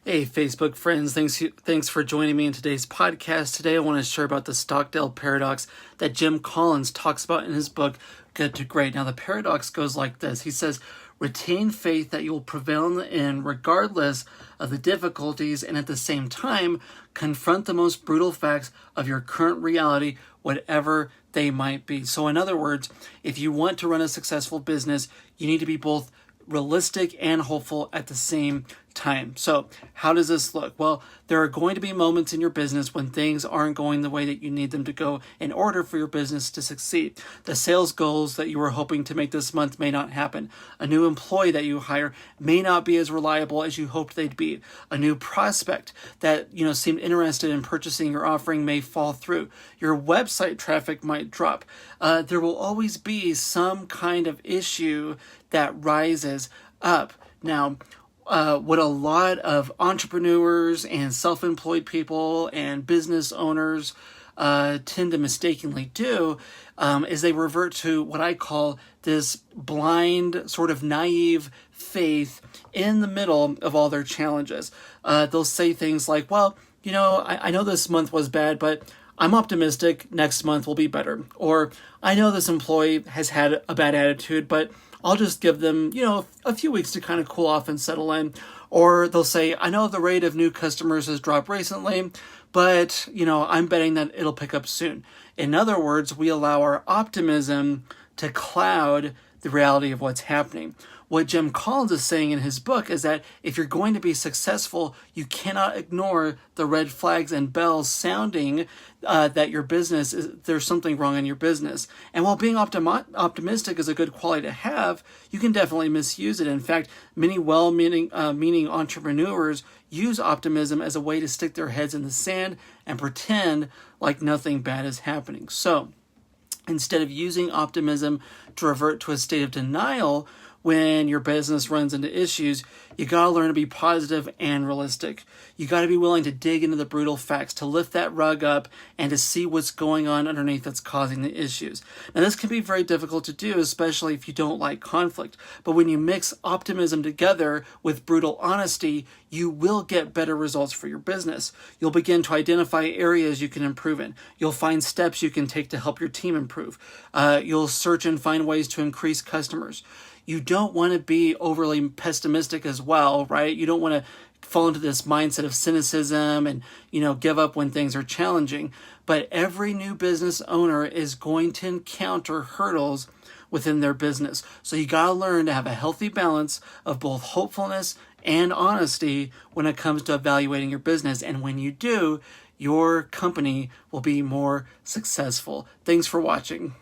Hey, Facebook friends, thanks for joining me in today's podcast. Today I want to share about the Stockdale paradox that Jim Collins talks about in his book, Good to Great. Now, the paradox goes like this. He says, retain faith that you will prevail in the end regardless of the difficulties, and at the same time, confront the most brutal facts of your current reality, whatever they might be. So in other words, if you want to run a successful business, you need to be both realistic and hopeful at the same time. So how does this look? Well, there are going to be moments in your business when things aren't going the way that you need them to go in order for your business to succeed. The sales goals that you were hoping to make this month may not happen. A new employee that you hire may not be as reliable as you hoped they'd be. A new prospect that seemed interested in purchasing your offering may fall through. Your website traffic might drop. There will always be some kind of issue that rises up. Now, what a lot of entrepreneurs and self-employed people and business owners tend to mistakenly do is they revert to what I call this blind, sort of naive faith in the middle of all their challenges. They'll say things like, well, I know this month was bad, but I'm optimistic next month will be better. Or I know this employee has had a bad attitude, but I'll just give them, a few weeks to kind of cool off and settle in. Or they'll say, I know the rate of new customers has dropped recently, but, I'm betting that it'll pick up soon. In other words, we allow our optimism to cloud the reality of what's happening. What Jim Collins is saying in his book is that if you're going to be successful, you cannot ignore the red flags and bells sounding that your business there's something wrong in your business. And while being optimistic is a good quality to have, you can definitely misuse it. In fact, many well-meaning entrepreneurs use optimism as a way to stick their heads in the sand and pretend like nothing bad is happening. So instead of using optimism to revert to a state of denial when your business runs into issues, you gotta learn to be positive and realistic. You gotta be willing to dig into the brutal facts, to lift that rug up and to see what's going on underneath that's causing the issues. Now, this can be very difficult to do, especially if you don't like conflict. But when you mix optimism together with brutal honesty, you will get better results for your business. You'll begin to identify areas you can improve in. You'll find steps you can take to help your team improve. You'll search and find ways to increase customers. You don't want to be overly pessimistic as well, right? You don't want to fall into this mindset of cynicism and, give up when things are challenging. But every new business owner is going to encounter hurdles within their business. So you got to learn to have a healthy balance of both hopefulness and honesty when it comes to evaluating your business. And when you do, your company will be more successful. Thanks for watching.